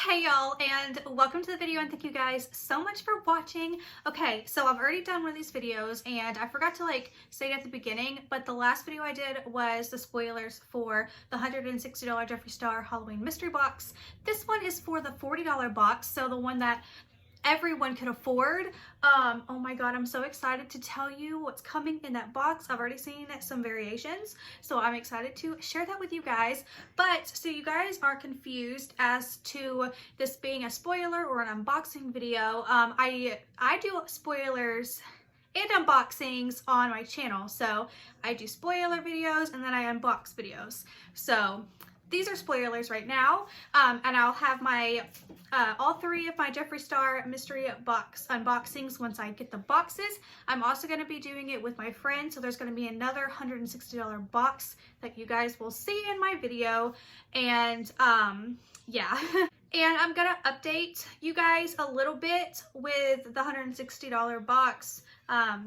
Hey y'all, and welcome to the video, and thank you guys so much for watching. Okay, so I've already done one of these videos and I forgot to say it at the beginning, but the last video I did was the spoilers for the $160 Jeffree Star Halloween mystery box. This one is for the $40 box, so the one that everyone could afford. Oh my god, I'm so excited to tell you what's coming in that box. I've already seen some variations, so I'm excited to share that with you guys. But so you guys aren't confused as to this being a spoiler or an unboxing video, I do spoilers and unboxings on my channel. So I do spoiler videos and then I unbox videos. So these are spoilers right now, and I'll have my all three of my Jeffree Star mystery box unboxings once I get the boxes. I'm also going to be doing it with my friend, so there's going to be another $160 box that you guys will see in my video, and yeah. And I'm going to update you guys a little bit with the $160 box.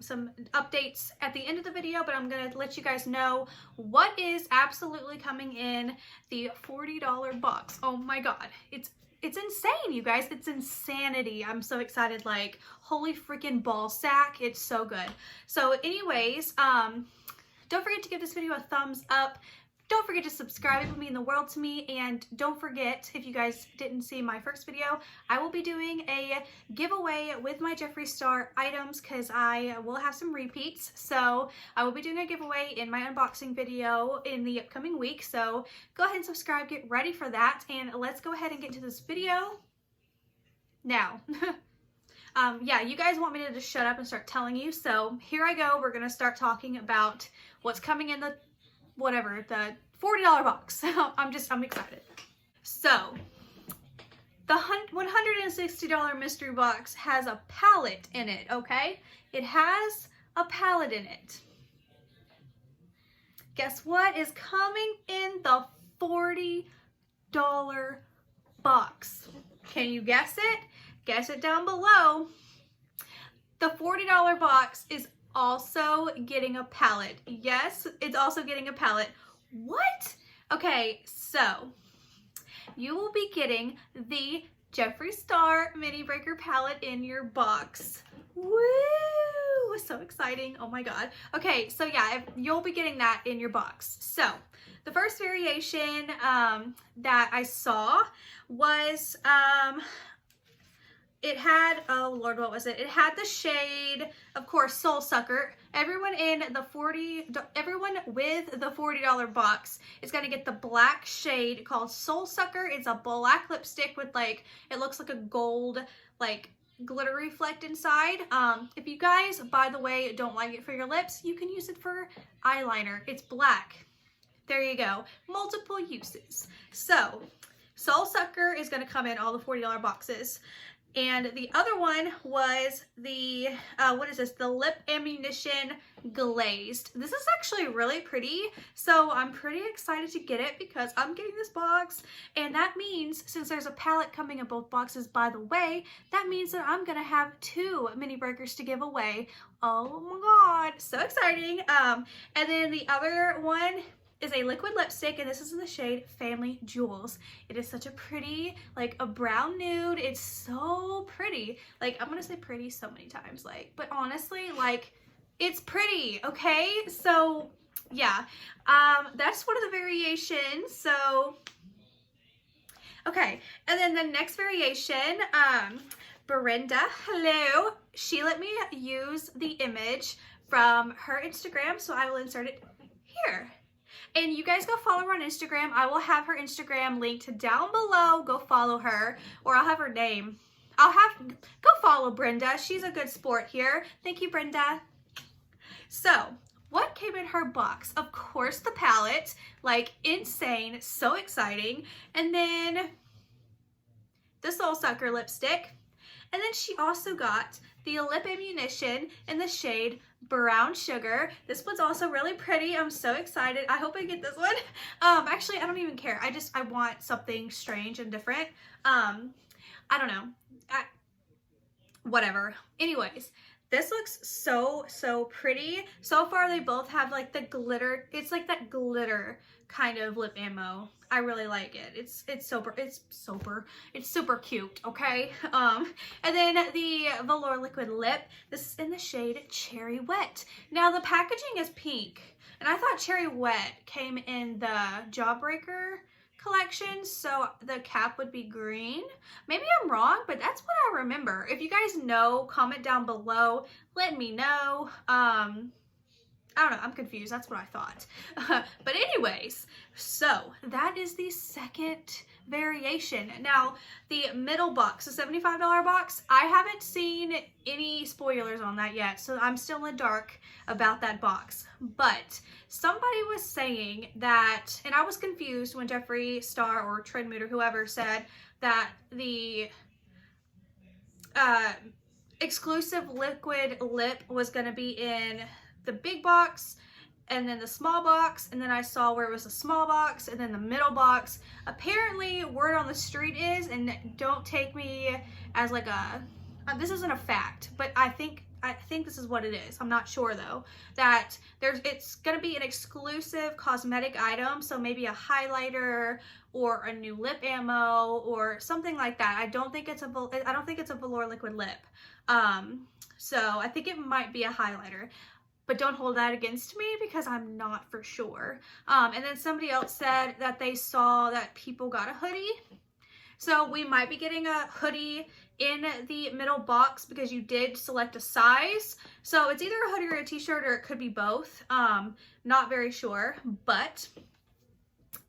Some updates at the end of the video, but I'm going to let you guys know what is absolutely coming in the $40 box. Oh my god. It's insane, you guys. It's insanity. I'm so excited. Like, holy freaking ball sack. It's so good. So anyways, don't forget to give this video a thumbs up. Don't forget to subscribe. It would mean the world to me. And don't forget, if you guys didn't see my first video, I will be doing a giveaway with my Jeffree Star items because I will have some repeats. So I will be doing a giveaway in my unboxing video in the upcoming week. So go ahead and subscribe. Get ready for that. And let's go ahead and get into this video now. Yeah, you guys want me to just shut up and start telling you. So here I go. We're going to start talking about what's coming in the the $40 box. I'm excited. So the $160 mystery box has a palette in it, okay? It has a palette in it. Guess what is coming in the $40 box? Can you guess it? Guess it down below. The $40 box is also getting a palette. Yes, it's also getting a palette. What? Okay, so you will be getting the Jeffree Star Mini Breaker palette in your box. Woo! So exciting. Oh my god. Okay, so yeah, you'll be getting that in your box. So the first variation that I saw was it had, oh Lord, what was it? It had the shade, of course, Soul Sucker. Everyone with the $40 box is going to get the black shade called Soul Sucker. It's a black lipstick with it looks like a gold, glitter reflect inside. If you guys, by the way, don't like it for your lips, you can use it for eyeliner. It's black. There you go. Multiple uses. So, Soul Sucker is going to come in all the $40 boxes. And the other one was the, what is this? The Lip Ammunition Glazed. This is actually really pretty, so I'm pretty excited to get it because I'm getting this box. And that means, since there's a palette coming in both boxes, by the way, that means that I'm going to have 2 mini breakers to give away. Oh my god, so exciting. And then the other one is a liquid lipstick, and this is in the shade Family Jewels. It is such a pretty, a brown nude. It's so pretty. I'm gonna say pretty so many times, but honestly, it's pretty, okay? So yeah, that's one of the variations. So okay, and then the next variation, Brenda, hello, she let me use the image from her Instagram, so I will insert it here. And you guys go follow her on Instagram. I will have her Instagram linked down below. Go follow her, or I'll have her name. Go follow Brenda. She's a good sport here. Thank you, Brenda. So, what came in her box? Of course, the palette. Insane. So exciting. And then the Soul Sucker lipstick. And then she also got the Lip Ammunition in the shade Brown Sugar. This one's also really pretty. I'm so excited. I hope I get this one. Actually, I don't even care. I want something strange and different. I don't know. Whatever. Anyways, This looks so pretty. So far they both have like the glitter. It's like that glitter kind of lip ammo. I really like it. It's super cute, okay? And then the Velour Liquid Lip. This is in the shade Cherry Wet. Now the packaging is pink, and I thought Cherry Wet came in the Jawbreaker collection, so the cap would be green. Maybe I'm wrong, but that's what I remember. If you guys know, comment down below. Let me know. I don't know, I'm confused. That's what I thought. But anyways, so that is the second variation. Now, the middle box, the $75 box, I haven't seen any spoilers on that yet, so I'm still in the dark about that box. But somebody was saying that, and I was confused when Jeffree Star or Trendmood or whoever said that the exclusive liquid lip was going to be in the big box and then the small box, and then I saw where it was a small box and then the middle box. Apparently word on the street is, and don't take me as like a this isn't a fact, but I think this is what it is. I'm not sure though, that it's gonna be an exclusive cosmetic item, so maybe a highlighter or a new lip ammo or something like that. I don't think it's a Velour Liquid Lip. So I think it might be a highlighter, but don't hold that against me because I'm not for sure. And then somebody else said that they saw that people got a hoodie. So we might be getting a hoodie in the middle box because you did select a size. So it's either a hoodie or a t-shirt, or it could be both. Not very sure, but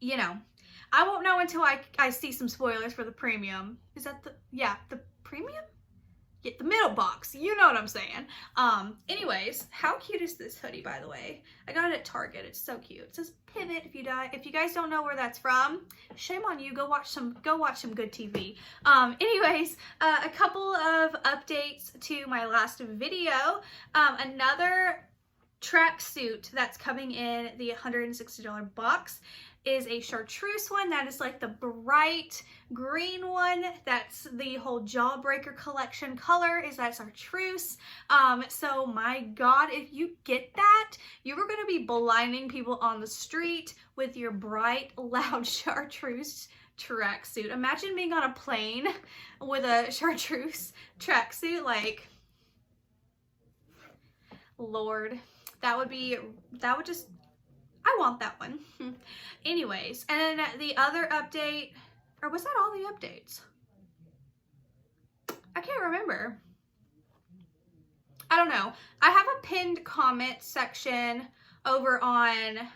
you know, I won't know until I see some spoilers for the premium. Is that the premium? Yeah, the middle box, you know what I'm saying. Anyways, how cute is this hoodie, by the way? I got it at Target. It's so cute. It says Pivot. If you guys don't know where that's from, shame on you. Go watch some good TV. Anyways, a couple of updates to my last video. Another tracksuit that's coming in the $160 box is a chartreuse one. That is like the bright green one. That's the whole Jawbreaker collection color, is that chartreuse. So my God, if you get that, you are gonna be blinding people on the street with your bright, loud chartreuse tracksuit. Imagine being on a plane with a chartreuse tracksuit, like, Lord, I want that one. Anyways, and then the other update, or was that all the updates? I can't remember. I don't know. I have a pinned comment section over on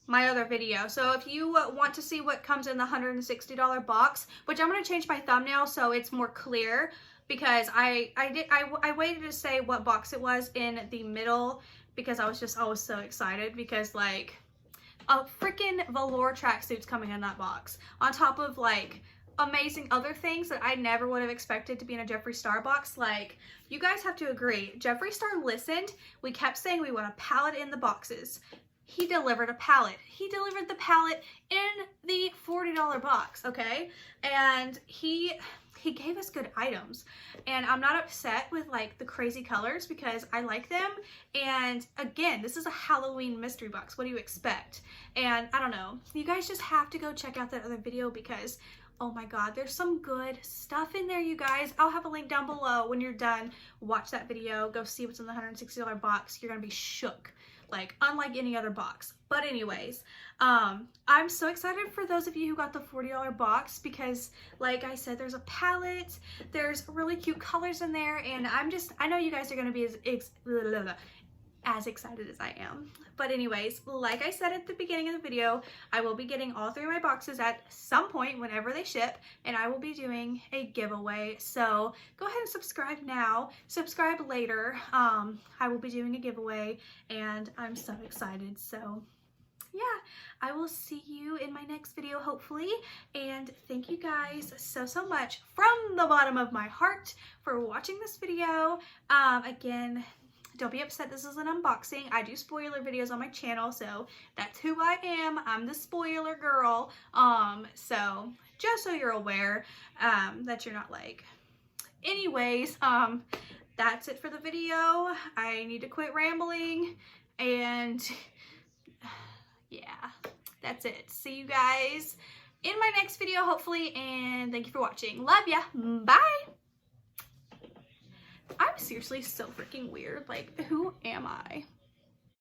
my other video. So if you want to see what comes in the $160 box, which I'm going to change my thumbnail so it's more clear, because I waited to say what box it was in the middle, because I was so excited, because like a freaking velour tracksuit's coming in that box, on top of like amazing other things that I never would have expected to be in a Jeffree Star box. Like, you guys have to agree, Jeffree Star listened. We kept saying we want a palette in the boxes. He delivered a palette. He delivered the palette in the $40 box, okay? And he gave us good items, and I'm not upset with like the crazy colors because I like them. And again, this is a Halloween mystery box. What do you expect? And I don't know, you guys just have to go check out that other video, because oh my God, there's some good stuff in there, you guys. I'll have a link down below. When you're done, watch that video, go see what's in the $160 box. You're gonna be shook, like unlike any other box. But anyways, I'm so excited for those of you who got the $40 box, because like I said, there's a palette, there's really cute colors in there, and I know you guys are gonna be as excited as I am. But anyways, like I said at the beginning of the video, I will be getting all three of my boxes at some point whenever they ship, and I will be doing a giveaway. So go ahead and subscribe now, subscribe later. I will be doing a giveaway, and I'm so excited. So yeah, I will see you in my next video, hopefully. And thank you guys so much from the bottom of my heart for watching this video. Again, don't be upset, this is an unboxing. I do spoiler videos on my channel, so that's who I am. I'm the spoiler girl. So just so you're aware, that you're not like anyways, that's it for the video. I need to quit rambling, and yeah, that's it. See you guys in my next video, hopefully, and thank you for watching. Love ya. Bye. I'm seriously so freaking weird. Like, who am I?